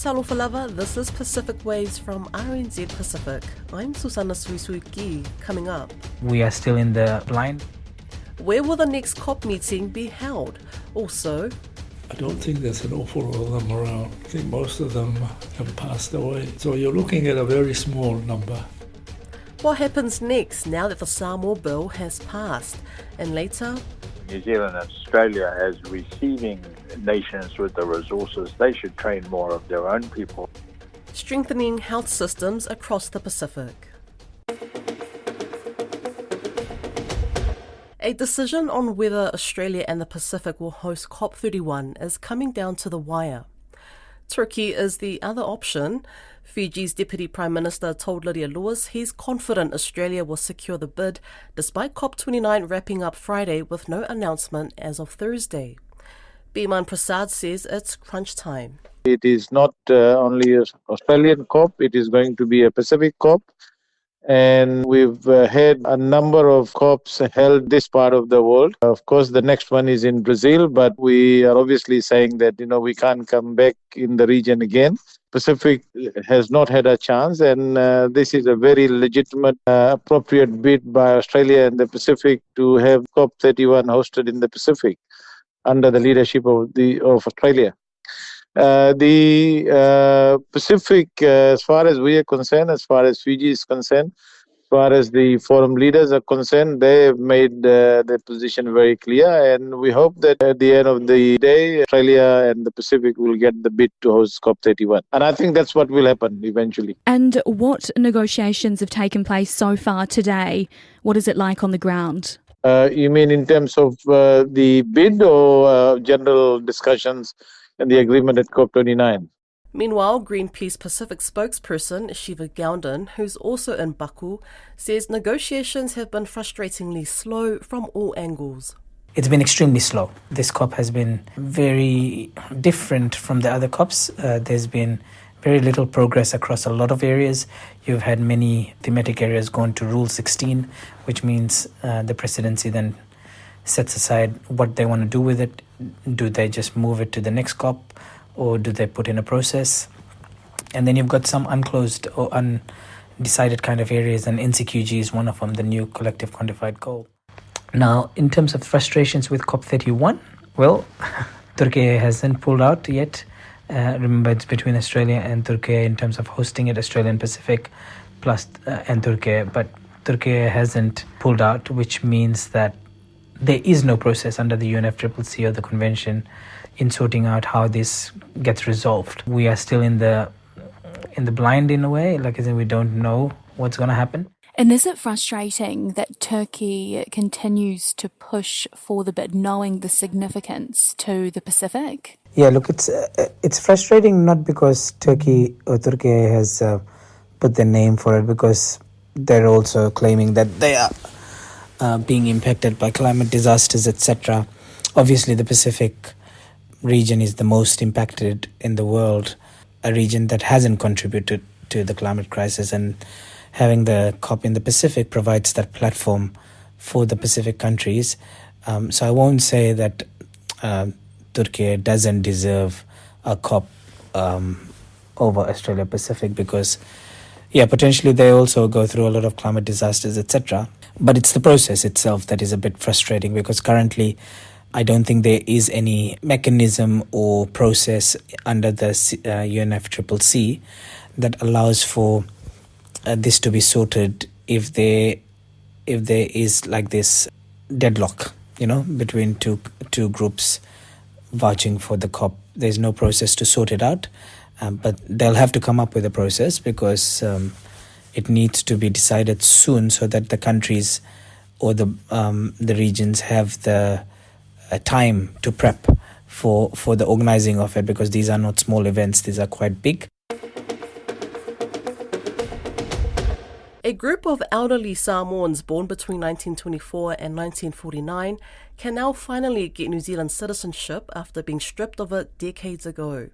Talofa lava, this is Pacific Waves from RNZ Pacific. I'm Susanna Suisuiki. Coming up, We are still in the blind. where will the next COP meeting be held? Also, I don't think there's an awful lot of them around. I think most of them have passed away. So you're looking at a very small number. what happens next now that the Samoa bill has passed? And later, New Zealand and Australia as receiving nations with the resources, they should train more of their own people. strengthening health systems across the Pacific. A decision on whether Australia and the Pacific will host COP31 is coming down to the wire. Turkey is the other option. Fiji's Deputy Prime Minister told Lydia Lewis he's confident Australia will secure the bid, despite COP29 wrapping up Friday with no announcement as of Thursday. Biman Prasad says it's crunch time. It is not only an Australian COP, it is going to be a Pacific COP. And we've had a number of COPs held this part of the world. Of course, the next one is in Brazil, but we are obviously saying that, we can't come back in the region again. Pacific has not had a chance, and this is a very legitimate, appropriate bid by Australia and the Pacific to have COP31 hosted in the Pacific under the leadership of Australia. The Pacific, as far as we are concerned, as far as Fiji is concerned, as far as the forum leaders are concerned, they have made their position very clear, and we hope that at the end of the day, Australia and the Pacific will get the bid to host COP31. And I think that's what will happen eventually. And what negotiations have taken place so far today? What is it like on the ground? You mean in terms of the bid or general discussions and the agreement at COP29? Meanwhile, Greenpeace Pacific spokesperson Shiva Goundan, who's also in Baku, says negotiations have been frustratingly slow from all angles. It's been extremely slow. This COP has been very different from the other COPs. There's been very little progress across a lot of areas. You've had many thematic areas going to Rule 16, which means the presidency then sets aside what they want to do with it. Do they just move it to the next COP, or do they put in a process? And then you've got some unclosed or undecided kind of areas, and NCQG is one of them, the new collective quantified goal. Now, in terms of frustrations with COP31, well, Turkey hasn't pulled out yet. Remember, it's between Australia and Turkey in terms of hosting it, Australian Pacific plus and Turkey, but Turkey hasn't pulled out, which means that there is no process under the UNFCCC or the convention in sorting out how this gets resolved. We are still in the blind in a way, like as in we don't know what's going to happen. And is it frustrating that Turkey continues to push for the bid, knowing the significance to the Pacific? Yeah, look, it's frustrating not because Turkey has put their name for it, because they're also claiming that they are being impacted by climate disasters, etc. Obviously, the Pacific region is the most impacted in the world, a region that hasn't contributed to the climate crisis, and having the COP in the Pacific provides that platform for the Pacific countries. So I won't say that Turkey doesn't deserve a COP over Australia Pacific, because potentially they also go through a lot of climate disasters, etc. But it's the process itself that is a bit frustrating, because currently I don't think there is any mechanism or process under the UNFCCC that allows for this to be sorted if there is like this deadlock, between two groups vouching for the COP. There's no process to sort it out, but they'll have to come up with a process, because it needs to be decided soon so that the countries or the regions have the time to prep for the organizing of it, because these are not small events, these are quite big. A group of elderly Samoans born between 1924 and 1949 can now finally get New Zealand citizenship after being stripped of it decades ago.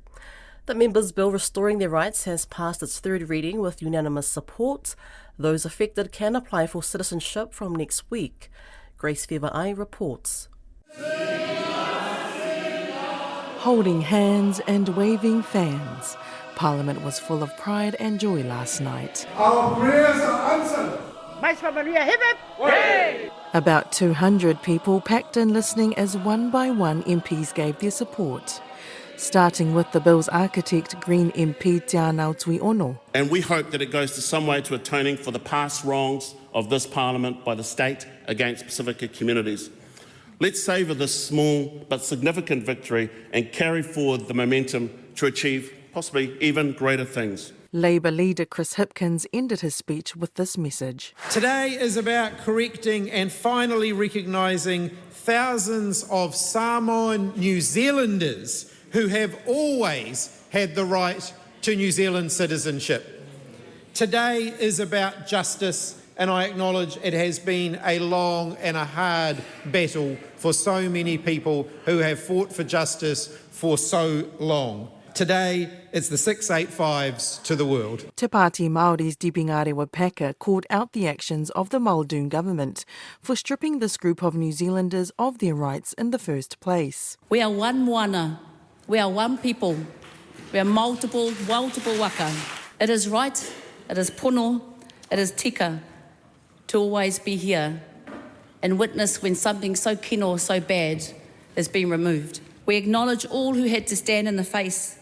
The Members' Bill restoring their rights has passed its third reading with unanimous support. Those affected can apply for citizenship from next week. Grace Fever-Ai reports. Holding hands and waving fans, Parliament was full of pride and joy last night. Our prayers are answered. About 200 people packed in listening as one by one MPs gave their support. Starting with the bill's architect, Green MP Tianau Tui Ono. And we hope that it goes to some way to atoning for the past wrongs of this Parliament by the state against Pacifica communities. Let's savour this small but significant victory and carry forward the momentum to achieve possibly even greater things. Labour leader Chris Hipkins ended his speech with this message. Today is about correcting and finally recognising thousands of Samoan New Zealanders who have always had the right to New Zealand citizenship. Today is about justice, and I acknowledge it has been a long and a hard battle for so many people who have fought for justice for so long. Today, it's the 685s to the world. Te Pāti Māori's Dipingarewa Paka called out the actions of the Muldoon government for stripping this group of New Zealanders of their rights in the first place. We are one moana. We are one people. We are multiple waka. It is right, it is pono, it is tika to always be here and witness when something so kino, so bad is being removed. We acknowledge all who had to stand in the face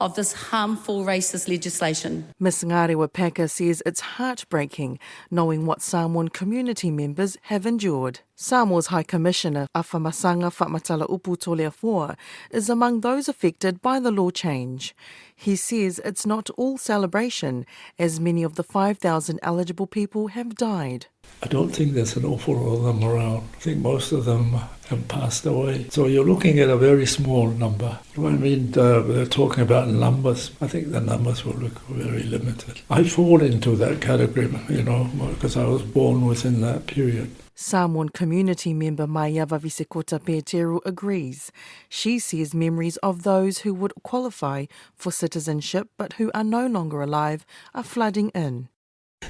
of this harmful racist legislation. Ms Ngarewa Paka says it's heartbreaking knowing what Samoan community members have endured. Samoa's High Commissioner Afamasanga Whamatala Upu Toleafoa is among those affected by the law change. He says it's not all celebration, as many of the 5,000 eligible people have died. I don't think there's an awful lot of them around. I think most of them have passed away. So you're looking at a very small number. I mean, they're talking about numbers. I think the numbers will look very limited. I fall into that category, because I was born within that period. Samoan community member Maiava Visekota Peteru agrees. She says memories of those who would qualify for citizenship but who are no longer alive are flooding in.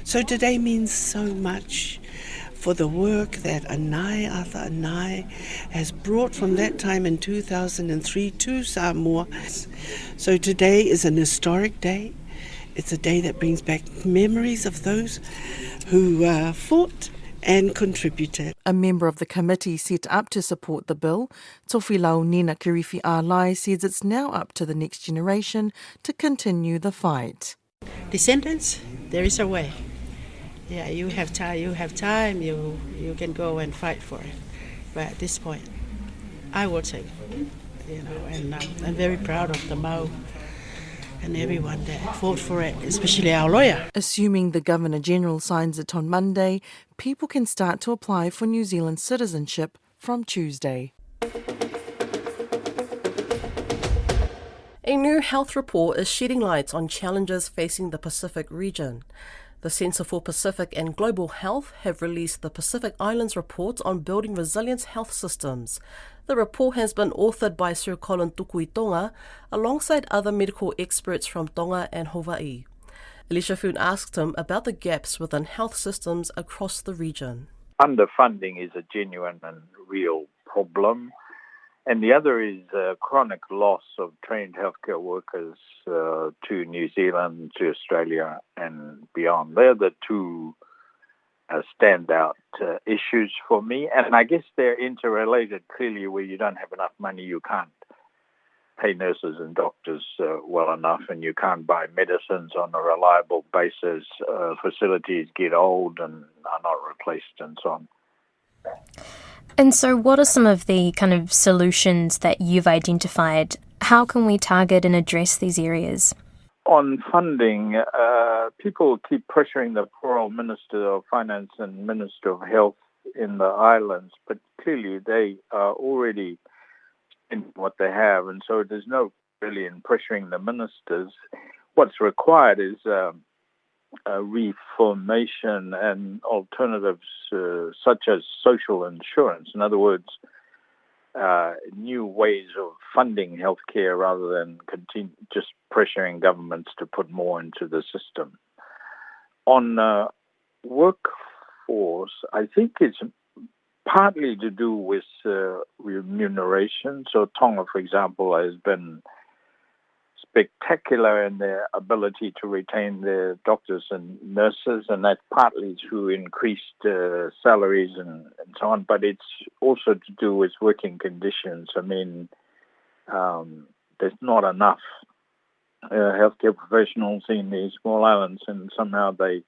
So today means so much for the work that Arthur Anai has brought from that time in 2003 to Samoa. So today is an historic day. It's a day that brings back memories of those who fought and contributed. A member of the committee set up to support the bill, Tofilau Nina Kirifi Alai, says it's now up to the next generation to continue the fight. Descendants, there is a way. Yeah, you have time, you can go and fight for it. But at this point, I will take it, and I'm very proud of the Mau and everyone that fought for it, especially our lawyer. Assuming the Governor-General signs it on Monday, people can start to apply for New Zealand citizenship from Tuesday. A new health report is shedding light on challenges facing the Pacific region. The Centre for Pacific and Global Health have released the Pacific Islands Report on Building Resilient Health Systems. The report has been authored by Sir Colin Tukui Tonga, alongside other medical experts from Tonga and Hawaii. Alicia Foon asked him about the gaps within health systems across the region. Underfunding is a genuine and real problem. And the other is chronic loss of trained healthcare workers to New Zealand, to Australia and beyond. They're the two standout issues for me. And I guess they're interrelated. Clearly, where you don't have enough money, you can't pay nurses and doctors well enough, and you can't buy medicines on a reliable basis. Facilities get old and are not replaced and so on. And so what are some of the kind of solutions that you've identified? How can we target and address these areas? On funding, people keep pressuring the poor old Minister of Finance and Minister of Health in the islands, but clearly they are already in what they have, and so there's no really in pressuring the ministers. What's required is reformation and alternatives such as social insurance. In other words, new ways of funding healthcare rather than just pressuring governments to put more into the system. On workforce, I think it's partly to do with remuneration. So Tonga, for example, has been spectacular in their ability to retain their doctors and nurses, and that's partly through increased salaries and so on, but it's also to do with working conditions. I mean, there's not enough healthcare professionals in these small islands, and somehow they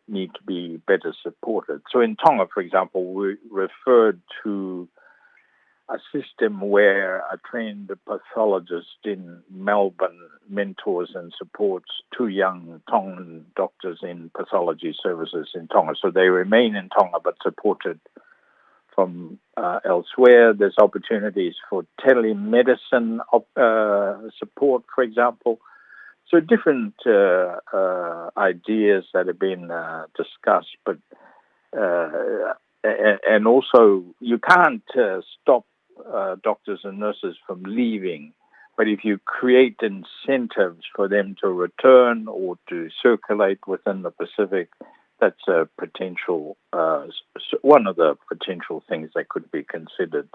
need to be better supported. So in Tonga, for example, we referred to a system where a trained pathologist in Melbourne mentors and supports 2 young Tongan doctors in pathology services in Tonga. So they remain in Tonga but supported from elsewhere. There's opportunities for telemedicine support, for example. So different ideas that have been discussed, but and also you can't stop doctors and nurses from leaving, but if you create incentives for them to return or to circulate within the Pacific, that's a potential one of the potential things that could be considered.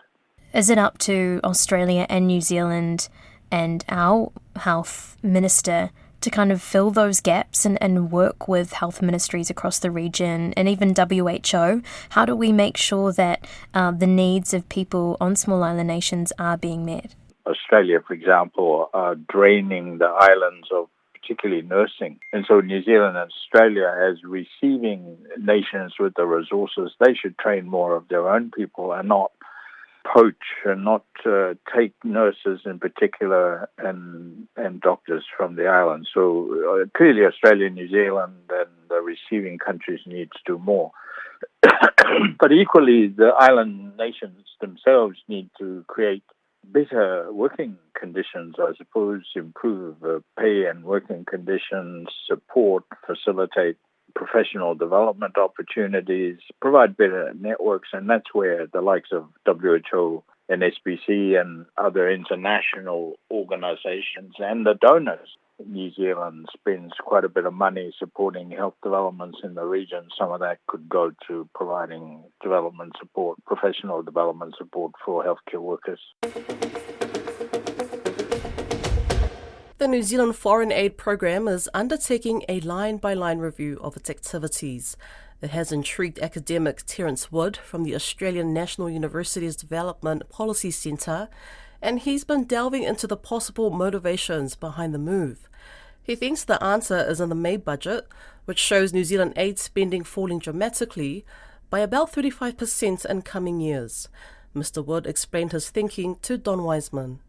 Is it up to Australia and New Zealand and our health minister to kind of fill those gaps and work with health ministries across the region and even WHO? How do we make sure that the needs of people on small island nations are being met? Australia, for example, are draining the islands of particularly nursing. And so New Zealand and Australia, as receiving nations with the resources, they should train more of their own people and not poach and not take nurses in particular and doctors from the island. So clearly Australia, New Zealand and the receiving countries need to do more. But equally, the island nations themselves need to create better working conditions, I suppose, improve pay and working conditions, support, facilitate professional development opportunities, provide better networks, and that's where the likes of WHO and SBC and other international organizations and the donors. New Zealand spends quite a bit of money supporting health developments in the region. Some of that could go to providing development support, professional development support for healthcare workers. The New Zealand Foreign Aid Programme is undertaking a line-by-line review of its activities. It has intrigued academic Terence Wood from the Australian National University's Development Policy Centre, and he's been delving into the possible motivations behind the move. He thinks the answer is in the May budget, which shows New Zealand aid spending falling dramatically by about 35% in coming years. Mr. Wood explained his thinking to Don Wiseman.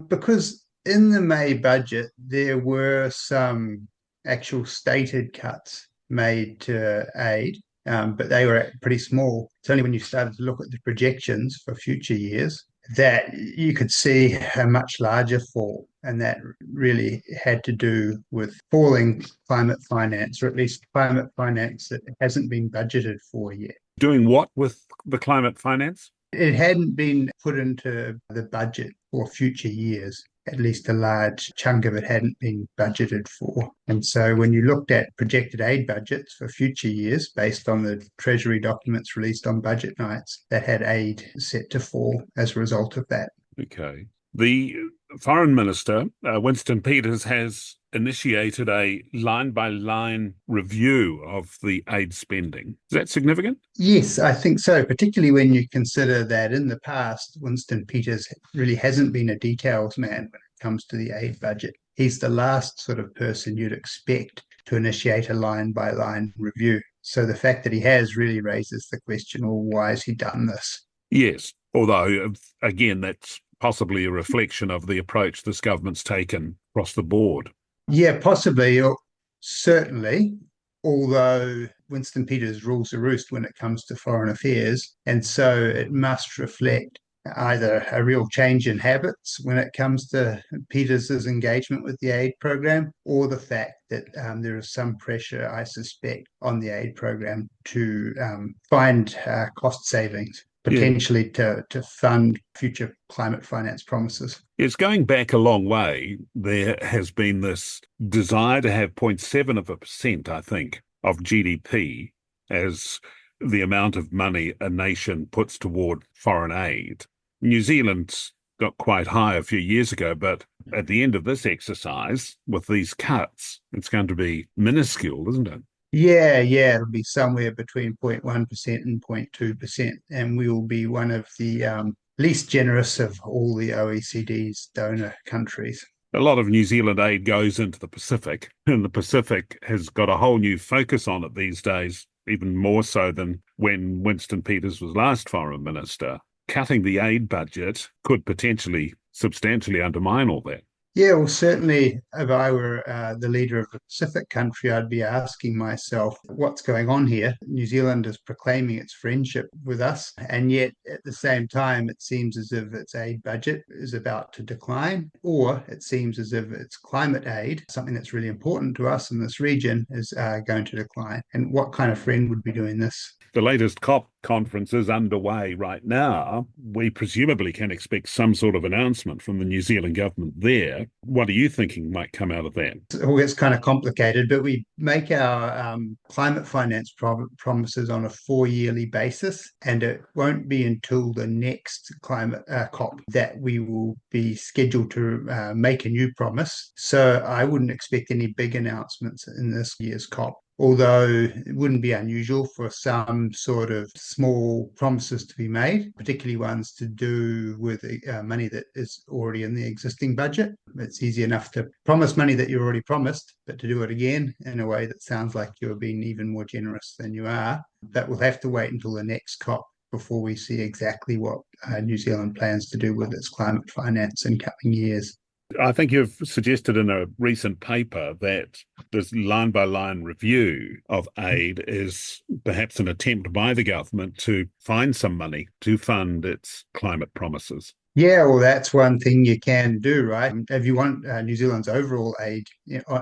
Because in the May budget, there were some actual stated cuts made to aid, but they were pretty small. It's only when you started to look at the projections for future years that you could see a much larger fall, and that really had to do with falling climate finance, or at least climate finance that hasn't been budgeted for yet. Doing what with the climate finance? It hadn't been put into the budget for future years. At least a large chunk of it hadn't been budgeted for. And so when you looked at projected aid budgets for future years, based on the Treasury documents released on budget nights, that had aid set to fall as a result of that. Okay. The Foreign Minister, Winston Peters, has initiated a line-by-line review of the aid spending. Is that significant? Yes, I think so, particularly when you consider that in the past, Winston Peters really hasn't been a details man when it comes to the aid budget. He's the last sort of person you'd expect to initiate a line-by-line review. So the fact that he has really raises the question, well, why has he done this? Yes, although, again, that's possibly a reflection of the approach this government's taken across the board. Yeah, possibly, or certainly, although Winston Peters rules the roost when it comes to foreign affairs, and so it must reflect either a real change in habits when it comes to Peters's engagement with the aid program, or the fact that there is some pressure, I suspect, on the aid program to find cost savings, potentially to fund future climate finance promises. It's going back a long way. There has been this desire to have 0.7%, I think, of GDP as the amount of money a nation puts toward foreign aid. New Zealand's got quite high a few years ago, but at the end of this exercise, with these cuts, it's going to be minuscule, isn't it? Yeah, it'll be somewhere between 0.1% and 0.2%, and we will be one of the least generous of all the OECD's donor countries. A lot of New Zealand aid goes into the Pacific, and the Pacific has got a whole new focus on it these days, even more so than when Winston Peters was last Foreign Minister. Cutting the aid budget could potentially substantially undermine all that. Yeah, well, certainly if I were the leader of a Pacific country, I'd be asking myself, what's going on here? New Zealand is proclaiming its friendship with us, and yet at the same time, it seems as if its aid budget is about to decline, or it seems as if its climate aid, something that's really important to us in this region, is going to decline. And what kind of friend would be doing this? The latest COP conference is underway right now. We presumably can expect some sort of announcement from the New Zealand government there. What are you thinking might come out of that? Well, it's kind of complicated, but we make our climate finance promises on a 4-yearly basis, and it won't be until the next climate COP that we will be scheduled to make a new promise. So I wouldn't expect any big announcements in this year's COP. Although it wouldn't be unusual for some sort of small promises to be made, particularly ones to do with money that is already in the existing budget. It's easy enough to promise money that you already promised, but to do it again in a way that sounds like you're being even more generous than you are, that will have to wait until the next COP before we see exactly what New Zealand plans to do with its climate finance in coming years. I think you've suggested in a recent paper that this line-by-line review of aid is perhaps an attempt by the government to find some money to fund its climate promises. Yeah, well, that's one thing you can do, right? If you want New Zealand's overall aid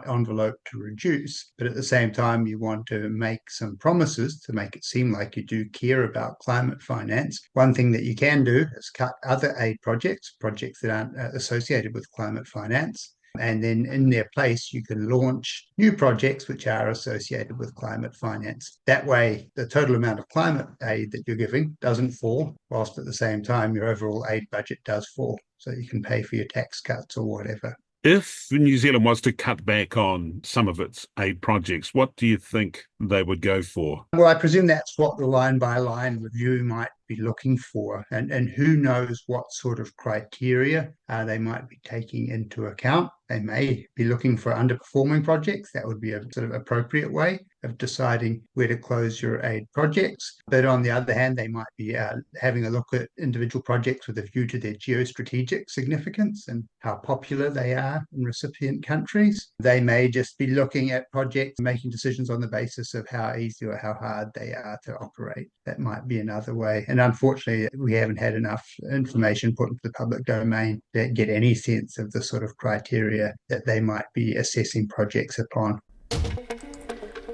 envelope to reduce, but at the same time you want to make some promises to make it seem like you do care about climate finance, one thing that you can do is cut other aid projects that aren't associated with climate finance. And then in their place, you can launch new projects which are associated with climate finance. That way, the total amount of climate aid that you're giving doesn't fall, whilst at the same time, your overall aid budget does fall. So you can pay for your tax cuts or whatever. If New Zealand was to cut back on some of its aid projects, what do you think they would go for? Well, I presume that's what the line-by-line review might be looking for, and who knows what sort of criteria they might be taking into account. They may be looking for underperforming projects. That would be a sort of appropriate way of deciding where to close your aid projects. But on the other hand, they might be having a look at individual projects with a view to their geostrategic significance and how popular they are in recipient countries. They may just be looking at projects, making decisions on the basis of how easy or how hard they are to operate. That might be another way. And unfortunately, we haven't had enough information put into the public domain to get any sense of the sort of criteria that they might be assessing projects upon.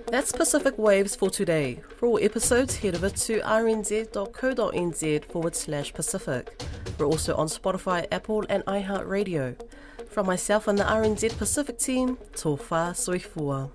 That's Pacific Waves for today. For all episodes, head over to rnz.co.nz/Pacific. We're also on Spotify, Apple and iHeartRadio. From myself and the RNZ Pacific team, tō whā soifua.